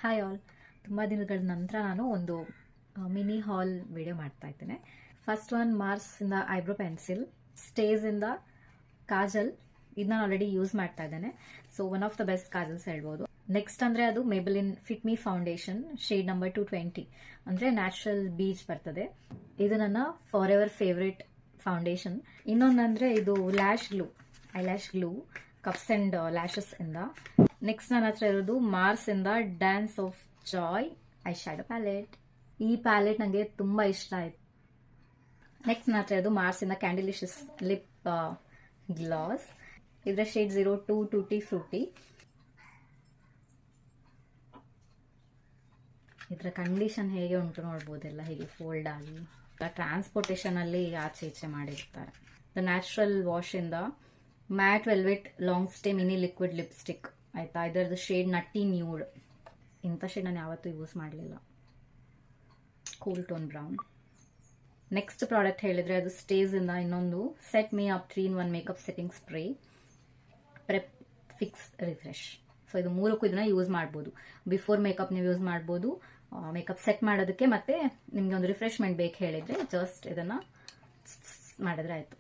Hi all, ತುಂಬ ದಿನಗಳ ನಂತರ ನಾನು ಒಂದು ಮಿನಿ ಹಾಲ್ ವಿಡಿಯೋ ಮಾಡ್ತಾ ಇದ್ದೇನೆ. ಫಸ್ಟ್ ಒನ್ ಮಾರ್ಸಿಂದ ಐಬ್ರೋ ಪೆನ್ಸಿಲ್, ಸ್ಟೇಜಿಂದ ಕಾಜಲ್. ಇದನ್ನ ಆಲ್ರೆಡಿ ಯೂಸ್ ಮಾಡ್ತಾ ಇದ್ದೇನೆ. So one of the best kajals ಹೇಳ್ಬೋದು. ನೆಕ್ಸ್ಟ್ ಅಂದರೆ ಅದು Maybelline fit me foundation shade number 220, ಅಂದರೆ ನ್ಯಾಚುರಲ್ ಬೀಚ್ ಬರ್ತದೆ. ಇದು ನನ್ನ ಫಾರ್ ಎವರ್ ಫೇವ್ರೇಟ್ ಫೌಂಡೇಶನ್. ಇನ್ನೊಂದಂದರೆ ಇದು lash glue, eyelash glue cups and lashes ಇಂದ. ನೆಕ್ಸ್ಟ್ ನನ್ನ ಹತ್ರ ಇರೋದು ಮಾರ್ಸ್ ಇಂದ dance of joy eye shadow palette. ಈ ಪ್ಯಾಲೆಟ್ ನನಗೆ ತುಂಬಾ ಇಷ್ಟ ಆಯ್ತು. ನೆಕ್ಸ್ಟ್ ನನ್ನ ಹತ್ರ ಇರೋದು ಮಾರ್ಸ್ ಇಂದ ಕ್ಯಾಂಡಿಲಿಷಿಯಸ್ ಲಿಪ್ ಗ್ಲಾಸ್. ಇದರ ಶೇಡ್ 02 ಟೂಟಿ ಫ್ರೂಟಿ. ಇದರ ಕಂಡೀಷನ್ ಹೇಗೆ ಉಂಟು ನೋಡ್ಬೋದೆಲ್ಲ, ಹೇಗೆ ಫೋಲ್ಡ್ ಆಗಿ. ಟ್ರಾನ್ಸ್ಪೋರ್ಟೇಷನ್ ಅಲ್ಲಿ ಆಚೆ ಈಚೆ ಮಾಡಿರ್ತಾರೆ. ದ ನ್ಯಾಚುರಲ್ ವಾಶ್ ಇಂದ mat velvet long stay mini liquid lipstick ಆಯ್ತಾ. ಇದರದ್ದು ಶೇಡ್ ನಟ್ಟಿ ನ್ಯೂಡ್. ಇಂಥ ಶೇಡ್ ನಾನು ಯಾವತ್ತೂ ಯೂಸ್ ಮಾಡಲಿಲ್ಲ. Cool tone brown. Next product ಹೇಳಿದ್ರೆ ಅದು ಸ್ಟೇಜ್ ಇಂದ ಇನ್ನೊಂದು set me up 3-in-1 makeup setting spray prep fix refresh. So ಇದು ಮೂರಕ್ಕೂ ಇದನ್ನ ಯೂಸ್ ಮಾಡ್ಬೋದು. ಬಿಫೋರ್ ಮೇಕಪ್ ನೀವು ಯೂಸ್ ಮಾಡ್ಬೋದು, ಮೇಕಪ್ ಸೆಟ್ ಮಾಡೋದಕ್ಕೆ, ಮತ್ತೆ ನಿಮ್ಗೆ ಒಂದು ರಿಫ್ರೆಶ್ಮೆಂಟ್ ಬೇಕು ಹೇಳಿದ್ರೆ ಜಸ್ಟ್ ಇದನ್ನ ಮಾಡಿದ್ರೆ ಆಯ್ತು.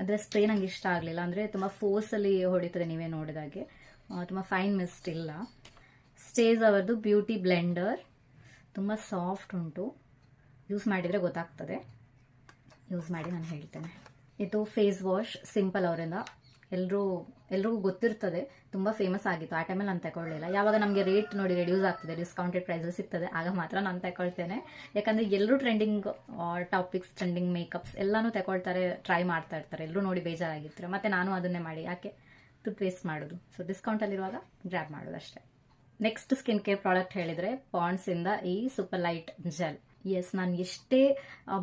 ಅದರ ಸ್ಪ್ರೇ ನಂಗೆ ಇಷ್ಟ ಆಗಲಿಲ್ಲ, ಅಂದರೆ ತುಂಬ ಫೋರ್ಸಲ್ಲಿ ಹೊಡಿತದೆ. ನೀವೇ ನೋಡಿದಾಗೆ ತುಂಬ ಫೈನ್ ಮಿಸ್ಟ್ ಇಲ್ಲ. ಸ್ಟೇಜ್ ಅವರದು ಬ್ಯೂಟಿ ಬ್ಲೆಂಡರ್ ತುಂಬ ಸಾಫ್ಟ್ ಉಂಟು. ಯೂಸ್ ಮಾಡಿದರೆ ಗೊತ್ತಾಗ್ತದೆ. ಯೂಸ್ ಮಾಡಿ ನಾನು ಹೇಳ್ತೇನೆ. ಇದು ಫೇಸ್ ವಾಶ್ ಸಿಂಪಲ್ ಅವರಿಂದ. ಎಲ್ರಿಗೂ ಗೊತ್ತಿರ್ತದೆ, ತುಂಬ ಫೇಮಸ್ ಆಗಿತ್ತು. ಆ ಟೈಮಲ್ಲಿ ನಾನು ತಗೊಳ್ಳಿಲ್ಲ. ಯಾವಾಗ ನಮಗೆ ರೇಟ್ ನೋಡಿ ರೆಡ್ಯೂಸ್ ಆಗ್ತದೆ, ಡಿಸ್ಕೌಂಟೆಡ್ ಪ್ರೈಸಲ್ಲಿ ಸಿಗ್ತದೆ, ಆಗ ಮಾತ್ರ ನಾನು ತಗೊಳ್ತೇನೆ. ಯಾಕಂದರೆ ಎಲ್ಲರೂ ಟ್ರೆಂಡಿಂಗ್ ಟಾಪಿಕ್ಸ್, ಟ್ರೆಂಡಿಂಗ್ ಮೇಕಪ್ಸ್ ಎಲ್ಲನೂ ತಗೊಳ್ತಾರೆ, ಟ್ರೈ ಮಾಡ್ತಾ ಇರ್ತಾರೆ. ಎಲ್ಲರೂ ನೋಡಿ ಬೇಜಾರಾಗಿರ್ತಾರೆ. ಮತ್ತೆ ನಾನು ಅದನ್ನೇ ಮಾಡಿ ಯಾಕೆ ದುಡ್ಡು ವೇಸ್ಟ್ ಮಾಡೋದು. ಸೊ ಡಿಸ್ಕೌಂಟಲ್ಲಿರುವಾಗ ಗ್ರ್ಯಾಬ್ ಮಾಡೋದು ಅಷ್ಟೇ. ನೆಕ್ಸ್ಟ್ ಸ್ಕಿನ್ ಕೇರ್ ಪ್ರಾಡಕ್ಟ್ ಹೇಳಿದರೆ ಪಾಂಡ್ಸ್ ಇಂದ ಈ ಸೂಪರ್ ಲೈಟ್ ಜೆಲ್. ಎಸ್, ನಾನು ಎಷ್ಟೇ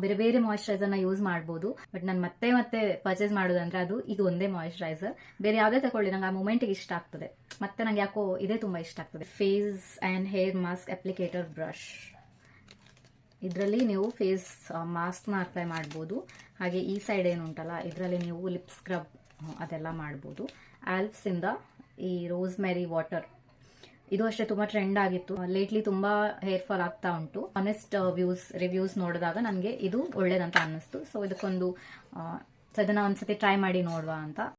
ಬೇರೆ ಬೇರೆ ಮಾಯಿಶ್ಚರೈಸರ್ನ ಯೂಸ್ ಮಾಡ್ಬೋದು, ಬಟ್ ನಾನು ಮತ್ತೆ ಪರ್ಚೇಸ್ ಮಾಡೋದಂದ್ರೆ ಅದು ಇದು ಒಂದೇ ಮಾಯಿಶ್ಚರೈಸರ್. ಬೇರೆ ಯಾವುದೇ ತಗೊಳ್ಳಿ ನಂಗೆ ಆ ಮೂಮೆಂಟಿಗೆ ಇಷ್ಟ ಆಗ್ತದೆ. ಮತ್ತೆ ನಂಗೆ ಯಾಕೋ ಇದೇ ತುಂಬ ಇಷ್ಟ ಆಗ್ತದೆ. Face and hair mask applicator brush. ಇದರಲ್ಲಿ ನೀವು ಫೇಸ್ ಮಾಸ್ಕ್ನ ಅಪ್ಲೈ ಮಾಡ್ಬೋದು. ಹಾಗೆ ಈ ಸೈಡ್ ಏನುಂಟಲ್ಲ, ಇದರಲ್ಲಿ ನೀವು ಲಿಪ್ ಸ್ಕ್ರಬ್ ಅದೆಲ್ಲ ಮಾಡ್ಬೋದು. ಆಲ್ಪ್ಸ್ ಇಂದ ಈ ರೋಸ್ಮೆರಿ ವಾಟರ್, ಇದು ಅಷ್ಟೇ ತುಂಬ ಟ್ರೆಂಡ್ ಆಗಿತ್ತು. ಲೇಟ್ಲಿ ತುಂಬಾ ಹೇರ್ ಫಾಲ್ ಆಗ್ತಾ ಉಂಟು. ಆನೆಸ್ಟ್ ರಿವ್ಯೂಸ್ ನೋಡಿದಾಗ ನನಗೆ ಇದು ಒಳ್ಳೇದಂತ ಅನ್ನಿಸ್ತು. ಸೊ ಇದಕ್ಕೊಂದು ಇದನ್ನ ಒಂದ್ಸತಿ ಟ್ರೈ ಮಾಡಿ ನೋಡುವ ಅಂತ.